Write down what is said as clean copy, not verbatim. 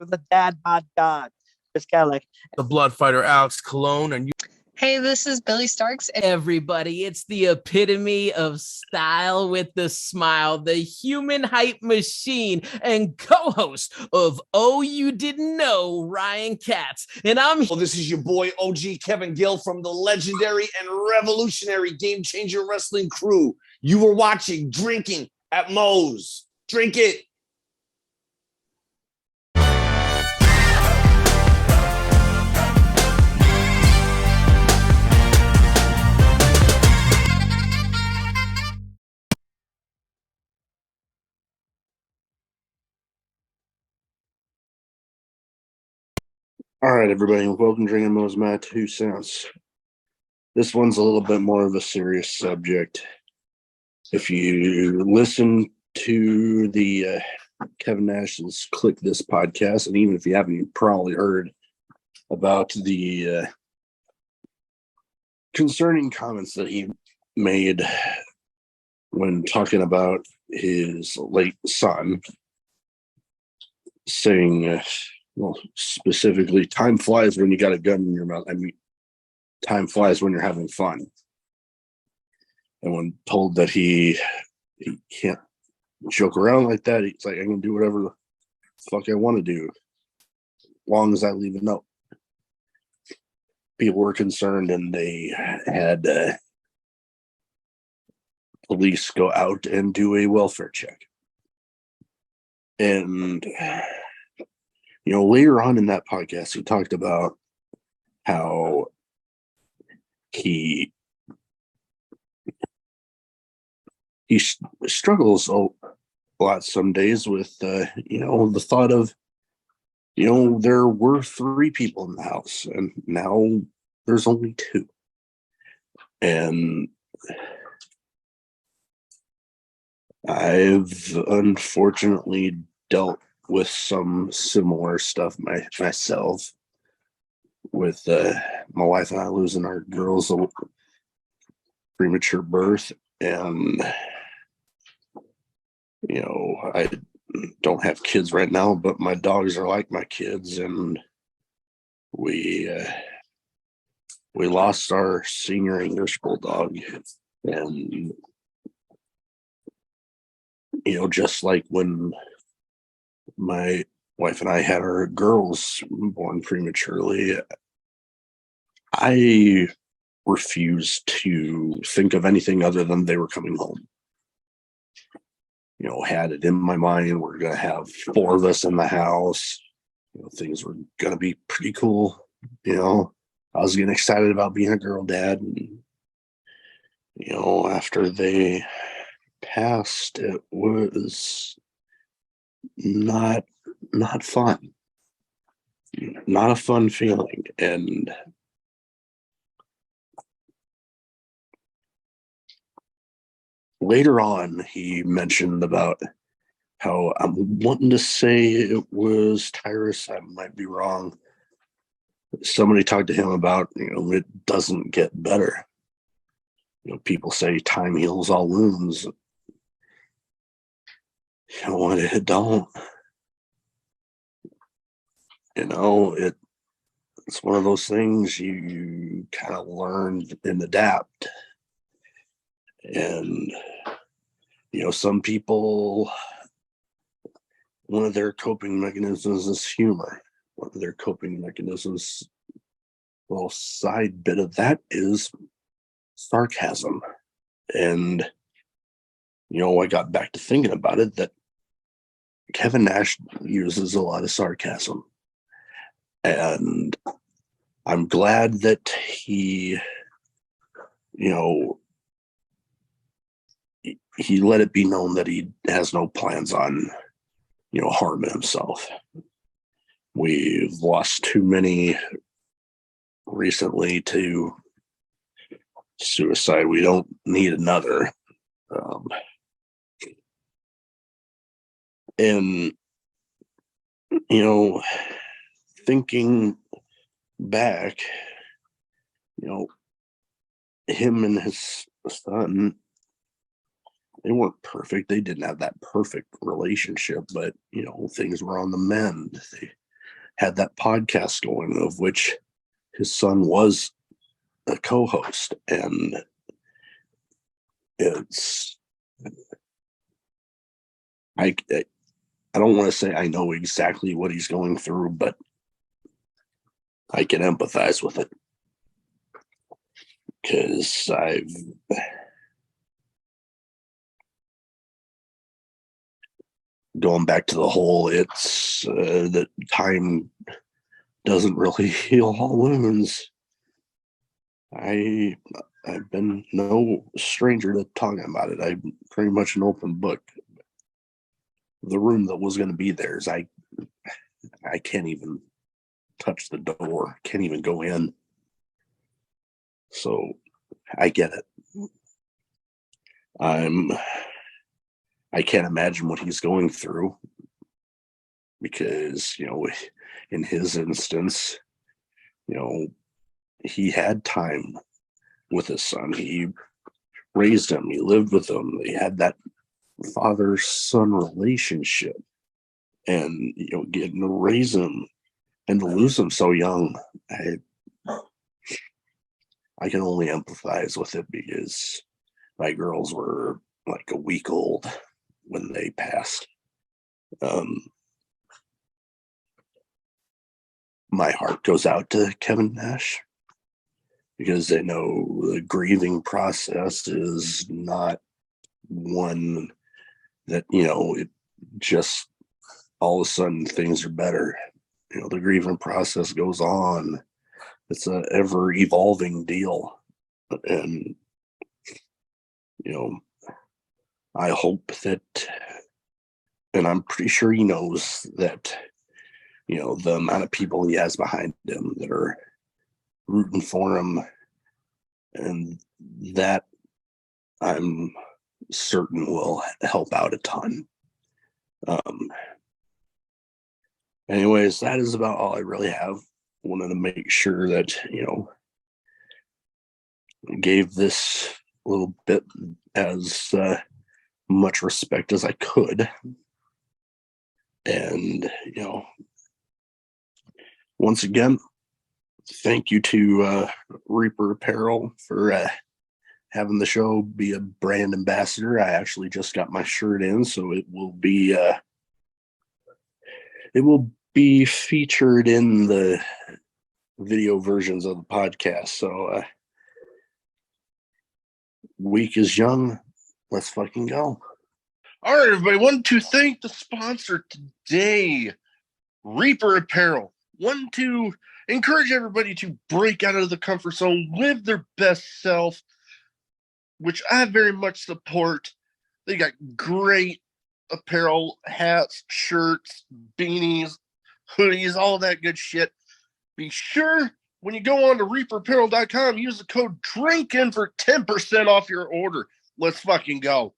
with a dad bod god, Chris KLIQ. The blood fighter Alex Cologne, and you. Hey, this is Billy Starks. Everybody, it's the epitome of style with the smile, the human hype machine, and co-host of Oh You Didn't Know, Ryan Katz. And Well, this is your boy OG Kevin Gill from the legendary and revolutionary Game Changer Wrestling crew. You were watching Drinking at Moe's. Drink it. All right, everybody, welcome to Drinkin' Moe's My 2 Cents. This one's a little bit more of a serious subject. If you listen to the Kevin Nash's KLIQ This podcast, and even if you haven't, you've probably heard about the concerning comments that he made when talking about his late son, saying, well, specifically, time flies when you got a gun in your mouth. I mean, time flies when you're having fun. And when told that he can't joke around like that, he's like, I can do whatever the fuck I want to do, as long as I leave a note. People were concerned, and they had police go out and do a welfare check. And you know, later on in that podcast, he talked about how he struggles a lot some days with, you know, the thought of, you know, there were 3 people in the house and now there's only 2. And I've unfortunately dealt with some similar stuff myself, with my wife and I losing our girls a premature birth. And you know, I don't have kids right now, but my dogs are like my kids, and we lost our senior English bulldog. And you know, just like when my wife and I had our girls born prematurely, I refused to think of anything other than they were coming home. You know, had it in my mind, we're going to have 4 of us in the house. You know, things were going to be pretty cool. You know, I was getting excited about being a girl dad. And, you know, after they passed, it was not fun. Not a fun feeling. And later on, he mentioned about how, I'm wanting to say it was Tyrus, I might be wrong. Somebody talked to him about, you know, it doesn't get better. You know, people say time heals all wounds. You know what? It don't. You know, it's one of those things you kind of learn and adapt. And, you know, some people, one of their coping mechanisms is humor. One of their coping mechanisms, well, side bit of that is sarcasm. And, you know, I got back to thinking about it, that Kevin Nash uses a lot of sarcasm. And I'm glad that he, you know, he let it be known that he has no plans on, you know, harming himself. We've lost too many recently to suicide. We don't need another. And, you know, thinking back, you know, him and his son, they weren't perfect. They didn't have that perfect relationship, but, you know, things were on the mend. had that podcast going, of which his son was a co-host, and it's I don't want to say I know exactly what he's going through, but I can empathize with it, because going back to the whole, it's that time doesn't really heal all wounds. I've been no stranger to talking about it. I'm pretty much an open book. The room that was going to be theirs, I can't even touch the door, can't even go in. So I get it. I can't imagine what he's going through, because, in his instance, he had time with his son. He raised him. He lived with him. They had that father-son relationship. And, getting to raise him and to lose him so young, I can only empathize with it, because my girls were like a week old when they passed. My heart goes out to Kevin Nash, because I know the grieving process is not one that, it just all of a sudden things are better. The grieving process goes on. It's a ever evolving deal. And, I hope that, and I'm pretty sure he knows that, the amount of people he has behind him that are rooting for him, and that I'm certain will help out a ton. Anyways, that is about all I really have. Wanted to make sure that, gave this little bit as much respect as I could. And, once again, thank you to Reaper Apparel for having the show be a brand ambassador. I actually just got my shirt in, so it will be featured in the video versions of the podcast. So week is young. Let's fucking go. All right, everybody. Want to thank the sponsor today, Reaper Apparel. Want to encourage everybody to break out of the comfort zone, live their best self, which I very much support. They got great apparel, hats, shirts, beanies, hoodies, all that good shit. Be sure when you go on to reaperapparel.com, use the code DRINKIN for 10% off your order. Let's fucking go.